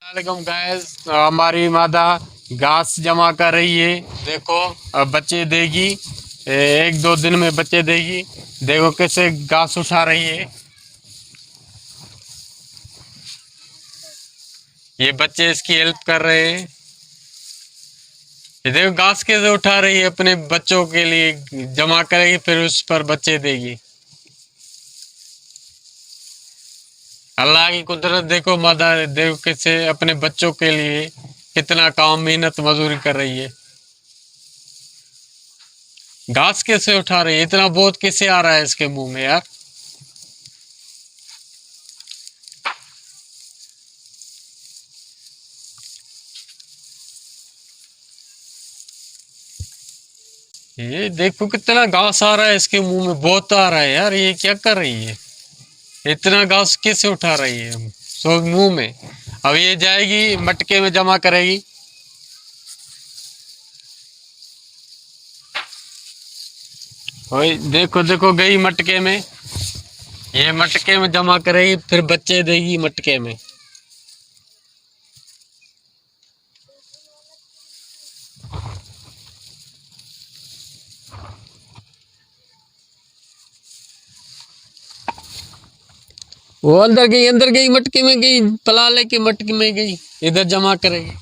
वालेकुम गाइस, हमारी मादा घास जमा कर रही है। देखो अब बच्चे देगी। 1-2 दिन में बच्चे देगी। देखो कैसे घास उठा रही है। ये बच्चे इसकी हेल्प कर रहे हैं। ये देखो घास कैसे उठा रही है, अपने बच्चों के लिए जमा करेगी, फिर उस पर बच्चे देगी। अल्लाह की कुदरत देखो, मादा देखो कैसे अपने बच्चों के लिए कितना काम मेहनत मजदूरी कर रही है। घास कैसे उठा रही है, इतना बहुत कैसे आ रहा है इसके मुंह में यार। ये देखो कितना घास आ रहा है इसके मुंह में, बहुत आ रहा है यार। ये क्या कर रही है, इतना घास कैसे उठा रही है सो मुंह में। अब ये जाएगी मटके में जमा करेगी। वही देखो देखो गई मटके में। ये मटके में जमा करेगी, फिर बच्चे देगी मटके में। वो अंदर गई मटके में गई, पला लेके मटके में गई, इधर जमा करेगी।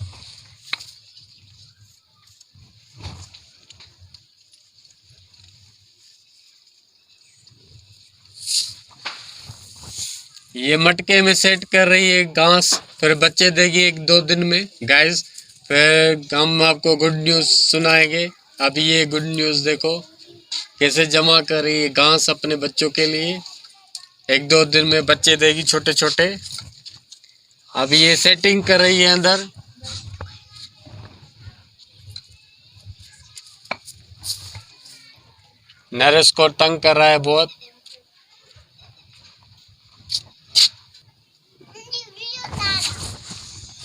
ये मटके में सेट कर रही है घास, फिर बच्चे देगी 1-2 दिन में गाइस। फिर हम आपको गुड न्यूज़ सुनाएंगे। अभी ये गुड न्यूज़ देखो कैसे जमा कर रही है घास अपने बच्चों के लिए। 1-2 दिन में बच्चे देगी छोटे छोटे। अभी ये सेटिंग कर रही है अंदर। नरेश को तंग कर रहा है बहुत।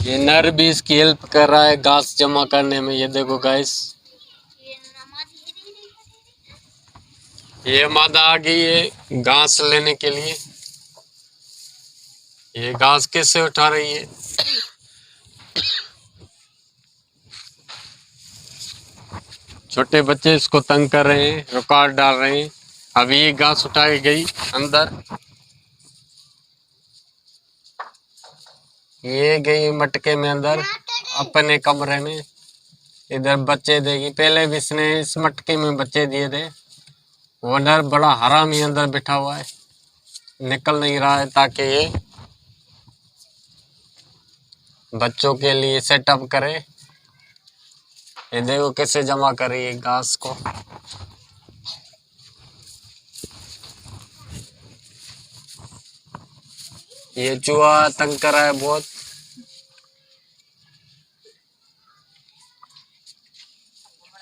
ये नर भी इसकी हेल्प कर रहा है घास जमा करने में। ये देखो गाइस, ये मादा आ गई है घास लेने के लिए। ये घास कैसे उठा रही है। छोटे बच्चे इसको तंग कर रहे हैं, रुकावट डाल रहे हैं। अभी ये घास उठा के गई अंदर। ये गई मटके में अंदर अपने कमरे में, इधर बच्चे देगी। पहले भी इसने इस मटके में बच्चे दिए थे। वो नर बड़ा हरामी अंदर बैठा हुआ है, निकल नहीं रहा है, ताकि ये बच्चों के लिए सेटअप करे। ये देखो कैसे जमा कर रही है घास को। ये चूहा तंग कर रहा है बहुत।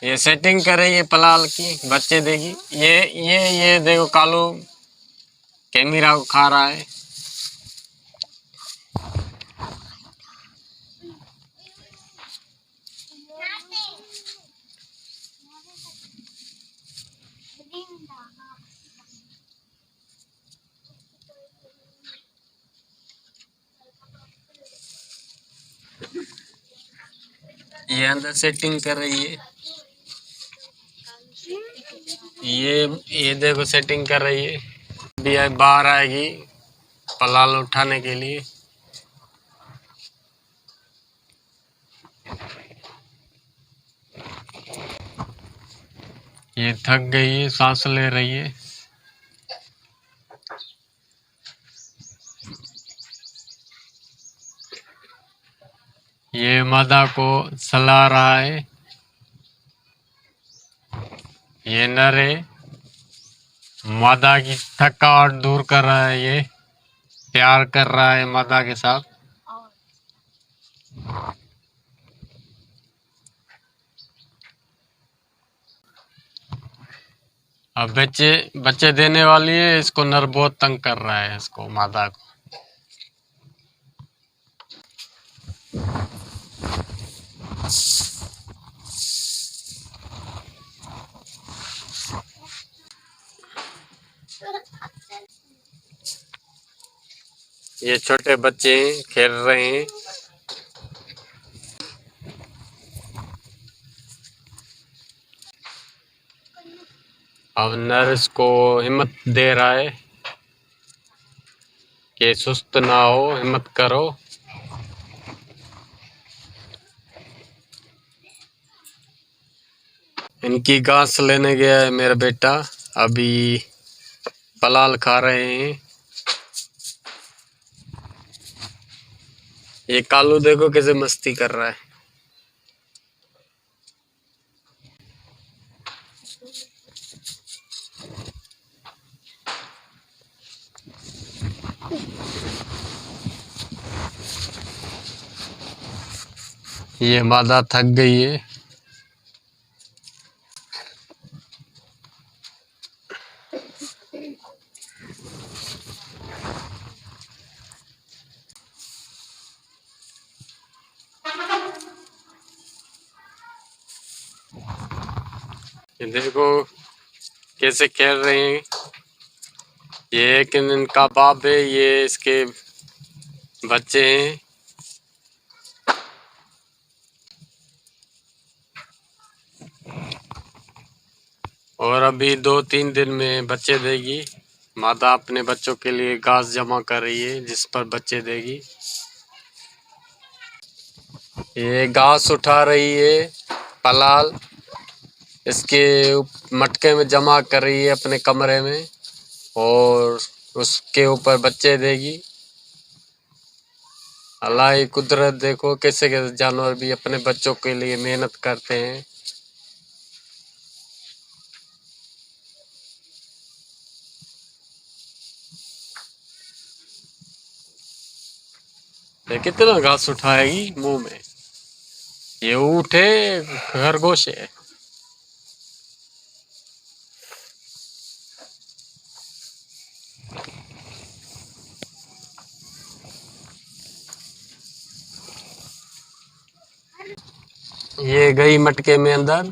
ये सेटिंग कर रही है पलाल की, बच्चे देगी। ये देखो कालू कैमरा को खा रहा है। ये अंदर सेटिंग कर रही है। ये देखो सेटिंग कर रही है। अभी बाहर आएगी पलाल उठाने के लिए। ये थक गई है, सांस ले रही है। ये मादा को सला रहा है। ये नर है, मादा की थकावट दूर कर रहा है। ये प्यार कर रहा है मादा के साथ। अब बच्चे बच्चे देने वाली है। इसको नर बहुत तंग कर रहा है, इसको मादा को। ये छोटे बच्चे खेल रहे हैं। अब नर इसको हिम्मत दे रहा है कि सुस्त ना हो, हिम्मत करो। इनकी घास लेने गया है मेरा बेटा, अभी पलाल खा रहे हैं। ये कालू देखो कैसे मस्ती कर रहा है। ये मादा थक गई है। ये देखो कैसे खेल रहे हैं। ये एक इनका बाप है, ये इसके बच्चे हैं। और अभी 2-3 दिन में बच्चे देगी। माता अपने बच्चों के लिए घास जमा कर रही है जिस पर बच्चे देगी। ये घास उठा रही है पलाल, इसके मटके में जमा कर रही है अपने कमरे में, और उसके ऊपर बच्चे देगी। अल्लाह की कुदरत देखो कैसे कैसे जानवर भी अपने बच्चों के लिए मेहनत करते हैं। ये कितना घास उठाएगी मुंह में। ये ऊँट है, खरगोश है। ये गई मटके में अंदर,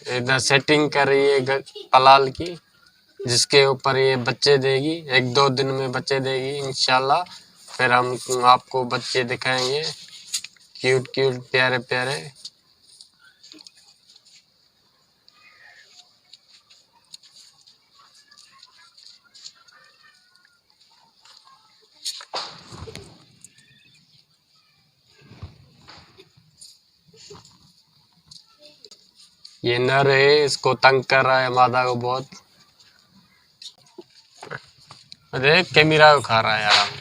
इधर सेटिंग कर रही है पलाल की, जिसके ऊपर ये बच्चे देगी। 1-2 दिन में बच्चे देगी इंशाल्लाह। फिर हम आपको बच्चे दिखाएंगे, क्यूट क्यूट प्यारे प्यारे। ये नर है, इसको तंग कर रहा है मादा को बहुत। अरे कैमरा को खा रहा है यार।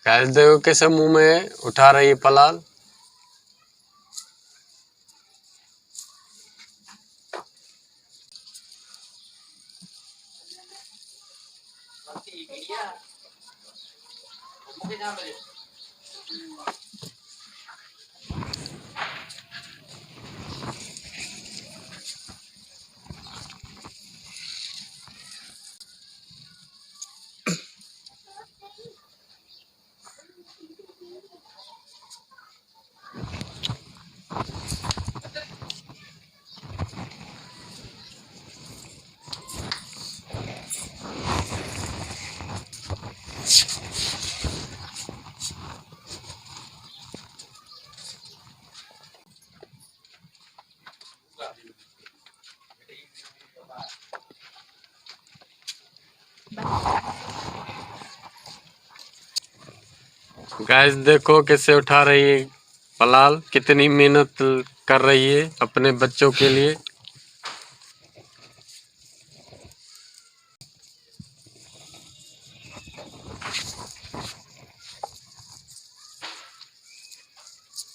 गाइस देखो कैसे मुंह में उठा रही है पलाल। गाइस देखो कैसे उठा रही है पलाल, कितनी मेहनत कर रही है अपने बच्चों के लिए।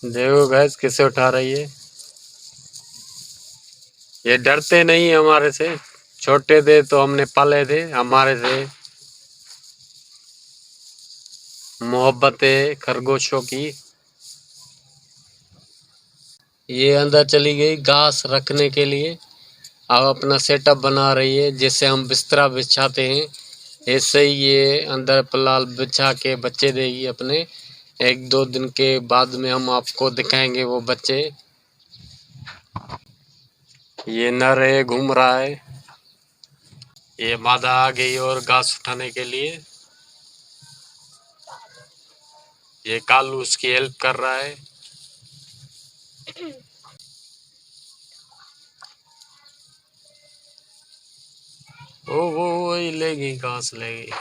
देखो गाइस कैसे उठा रही है। ये डरते नहीं हमारे से, छोटे थे तो हमने पाले थे, हमारे से मोहब्बत है खरगोशों की। ये अंदर चली गई घास रखने के लिए। अब अपना सेटअप बना रही है, जैसे हम बिस्तरा बिछाते हैं ऐसे ही ये अंदर पलाल बिछा के बच्चे देगी अपने। 1-2 दिन के बाद में हम आपको दिखाएंगे वो बच्चे। ये नर है, घूम रहा है। ये मादा आ गई और घास उठाने के लिए। ये कालू उसकी हेल्प कर रहा है। ओ वो वही लेगी, घास लेगी।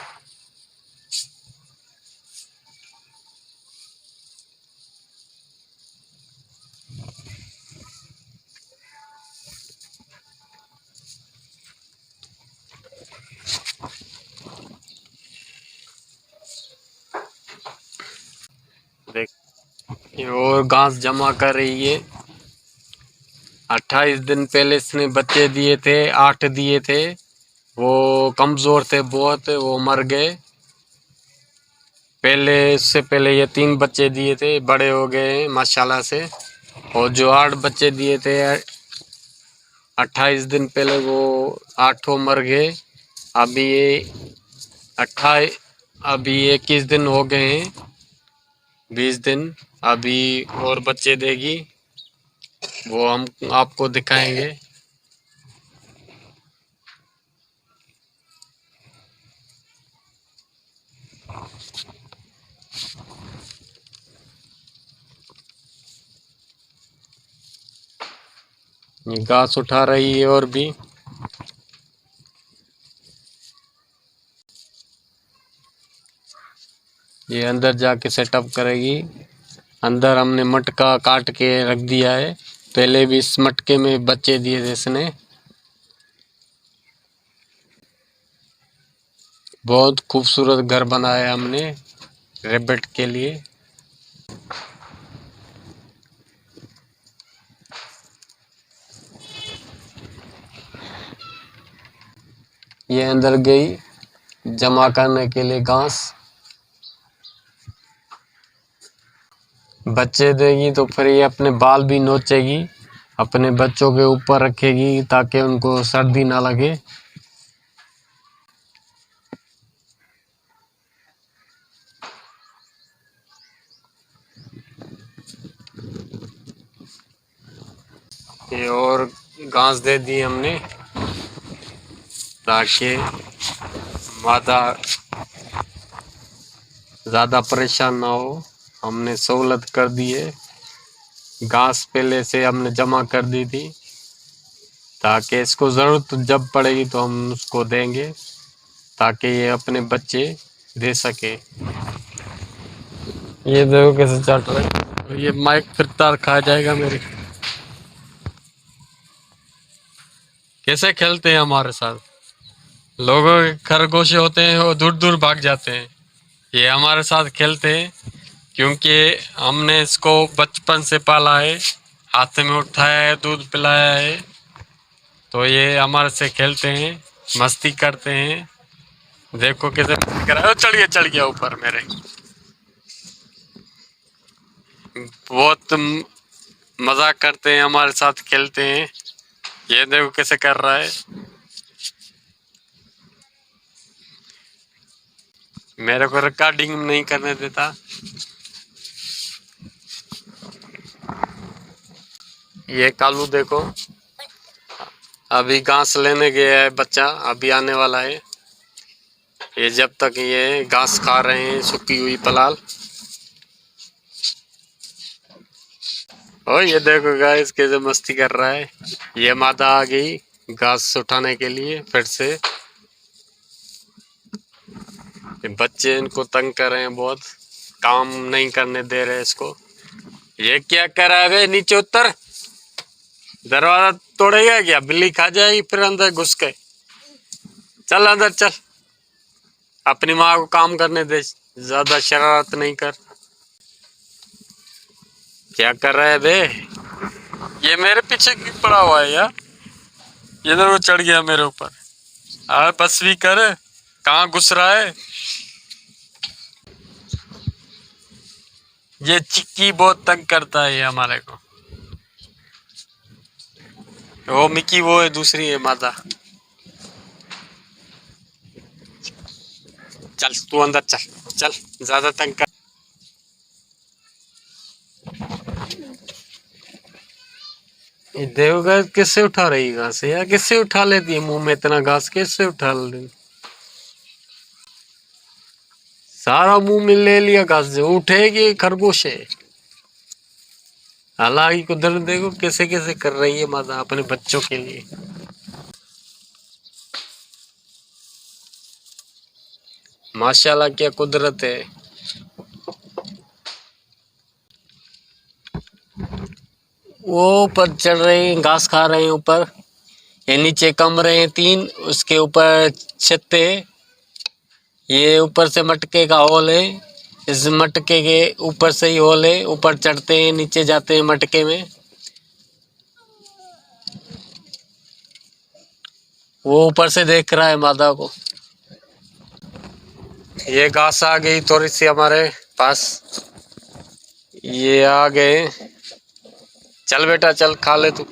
देख, ये और घास जमा कर रही है। 28 दिन पहले इसने बच्चे दिए थे, 8 दिए थे। वो कमजोर थे बहुत, वो मर गए। पहले इससे पहले ये 3 बच्चे दिए थे, बड़े हो गए हैं माशाल्लाह से। और जो 8 बच्चे दिए थे 28 दिन पहले, वो 8 मर गए। अभी ये 28 अभी 21 दिन हो गए हैं, 20 दिन। अभी और बच्चे देगी, वो हम आपको दिखाएंगे। ये घास उठा रही है और भी। ये अंदर जाके सेटअप करेगी। अंदर हमने मटका काट के रख दिया है। पहले भी इस मटके में बच्चे दिए थे इसने। बहुत खूबसूरत घर बनाया हमने रैबिट के लिए। ये अंदर गई जमा करने के लिए घास। बच्चे देगी तो फिर ये अपने बाल भी नोचेगी, अपने बच्चों के ऊपर रखेगी ताकि उनको सर्दी ना लगे। ये और घास दे दी हमने ताकि मादा ज़्यादा परेशान ना हो। हमने सहूलत कर दी है। घास पहले से हमने जमा कर दी थी ताकि इसको ज़रूरत जब पड़ेगी तो हम उसको देंगे, ताकि ये अपने बच्चे दे सके। ये देखो कैसे चट रहा है। ये माइक फिर तार खा जाएगा मेरे। कैसे खेलते हैं हमारे साथ। लोगों के खरगोश होते हैं वो दूर दूर भाग जाते हैं, ये हमारे साथ खेलते हैं क्योंकि हमने इसको बचपन से पाला है, हाथ में उठाया है, दूध पिलाया है। तो ये हमारे से खेलते हैं, मस्ती करते हैं। देखो कैसे मस्ती कर रहा है। चढ़ गया ऊपर मेरे। बहुत मजाक करते हैं, हमारे साथ खेलते हैं। ये देखो कैसे कर रहा है। मेरे को रिकॉर्डिंग नहीं करने देता। ये कालू देखो अभी घास लेने गया है बच्चा, अभी आने वाला है। ये जब तक ये घास खा रहे हैं सूखी हुई पलाल। और ये देखो गाइस कैसे मस्ती कर रहा है। ये मादा आ गई घास उठाने के लिए फिर से। ये बच्चे इनको तंग कर रहे हैं बहुत, काम नहीं करने दे रहे इसको। ये क्या कर रहा है बे, नीचे उतर। दरवाजा तोड़ेगा क्या, बिल्ली खा जाएगी फिर अंदर घुस के। चल अंदर चल, अपनी माँ को काम करने दे, ज्यादा शरारत नहीं कर। क्या कर रहा है बे, ये मेरे पीछे क्यों पड़ा हुआ है यार। ये तो चढ़ गया मेरे ऊपर। बस भी कर, कहाँ घुस रहा है। ये चिक्की बहुत तंग करता है ये हमारे को। वो मिकी वो है, दूसरी है मादा। चल तू अंदर चल, चल ज्यादा तंग कर। ये देखो गाइस किससे उठा रही है घास यार, किससे उठा लेती है मुंह में इतना घास, किससे उठा ले, सारा मुंह में ले लिया घास से, उठेगी खरगोश है। हालांकि कुदरत देखो कैसे कैसे कर रही है माता अपने बच्चों के लिए। माशाल्लाह क्या कुदरत है। वो ऊपर चढ़ रहे हैं, घास खा रहे हैं ऊपर। ये नीचे कमरे हैं 3, उसके ऊपर छत है। ये ऊपर से मटके का हॉल है, इस मटके के ऊपर से ही हॉल है, ऊपर चढ़ते हैं नीचे जाते हैं मटके में। वो ऊपर से देख रहा है मादा को। ये घास आ गई थोड़ी सी हमारे पास, ये आ गए। चल बेटा चल खा ले तू।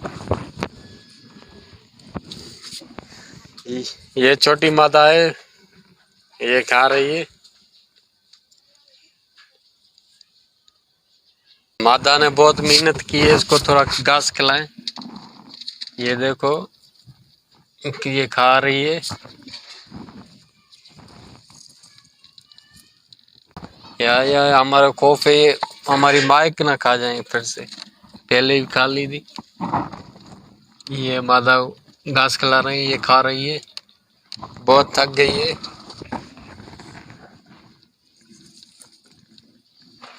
ये छोटी मादा है, ये खा रही है। मादा ने बहुत मेहनत की है, इसको थोड़ा घास खिलाएं। ये देखो कि ये खा रही है। या हमारा खौफ है हमारी माइक ना खा जाए फिर से, पहले भी खा ली थी। ये मादा घास खिला रही है, ये खा रही है, बहुत थक गई है।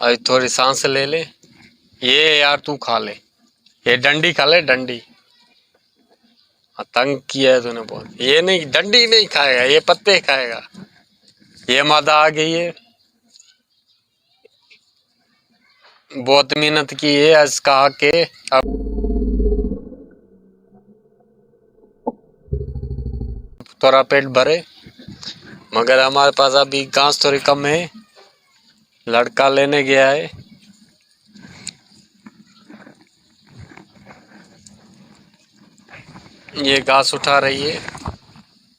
अरे थोड़ी सांस ले ले। ये यार तू खा ले, ये डंडी खा ले डंडी। तंग किया है तूने बहुत। ये नहीं डंडी नहीं खाएगा, ये पत्ते खाएगा। ये मादा आ गई है, बहुत मेहनत की है आज कहा के। अब थोड़ा पेट भरे, मगर हमारे पास अभी घास थोड़ी कम है। लड़का लेने गया है। ये घास उठा रही है,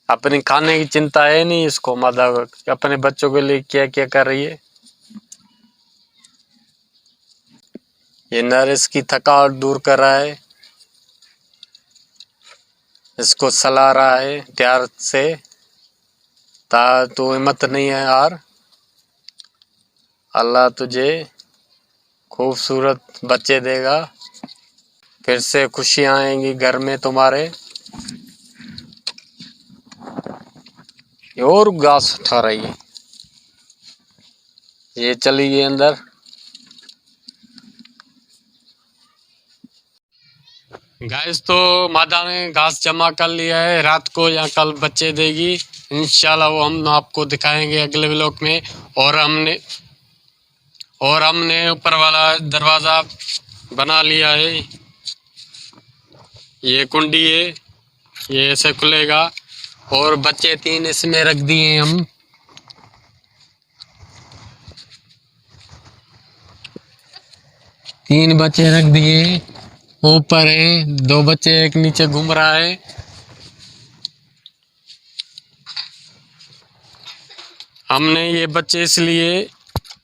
अपने खाने की चिंता है नहीं इसको मादा को, अपने बच्चों के लिए क्या क्या कर रही है। ये नर इसकी थकावट दूर कर रहा है, इसको सला रहा है प्यार से। तो हिम्मत नहीं है यार, अल्लाह तुझे खूबसूरत बच्चे देगा, फिर से खुशियां आएंगी घर में तुम्हारे। और घास उठा रही है, ये चली गई अंदर। गाइस तो मादा ने घास जमा कर लिया है, रात को या कल बच्चे देगी इंशाल्लाह, वो हम आपको दिखाएंगे अगले व्लॉग में। और हमने ऊपर वाला दरवाज़ा बना लिया है, ये कुंडी है, ये ऐसे खुलेगा। और बच्चे 3 इसमें रख दिए हम। तीन बच्चे रख दिए, ऊपर है 2 बच्चे, एक नीचे घूम रहा है। हमने ये बच्चे इसलिए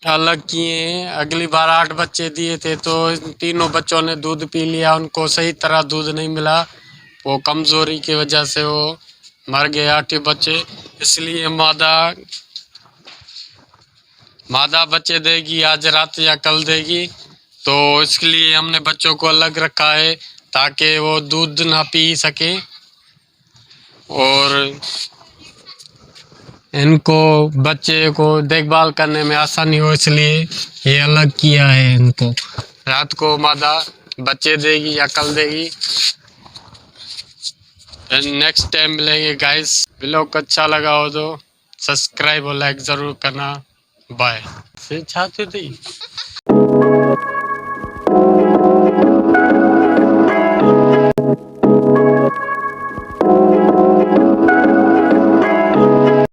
अलग किए हैं, अगली बार 8 बच्चे दिए थे तो तीनों बच्चों ने दूध पी लिया, उनको सही तरह दूध नहीं मिला, वो कमजोरी की वजह से वो मर गए 8 बच्चे। इसलिए मादा बच्चे देगी आज रात या कल देगी, तो इसके लिए हमने बच्चों को अलग रखा है ताकि वो दूध ना पी सके और इनको बच्चे को देखभाल करने में आसानी हो, इसलिए ये अलग किया है इनको। रात को मादा बच्चे देगी या कल देगी। नेक्स्ट टाइम मिलेंगे गाइस। व्लॉग अच्छा लगा हो तो सब्सक्राइब और लाइक ज़रूर करना। बाय। से चाहते थे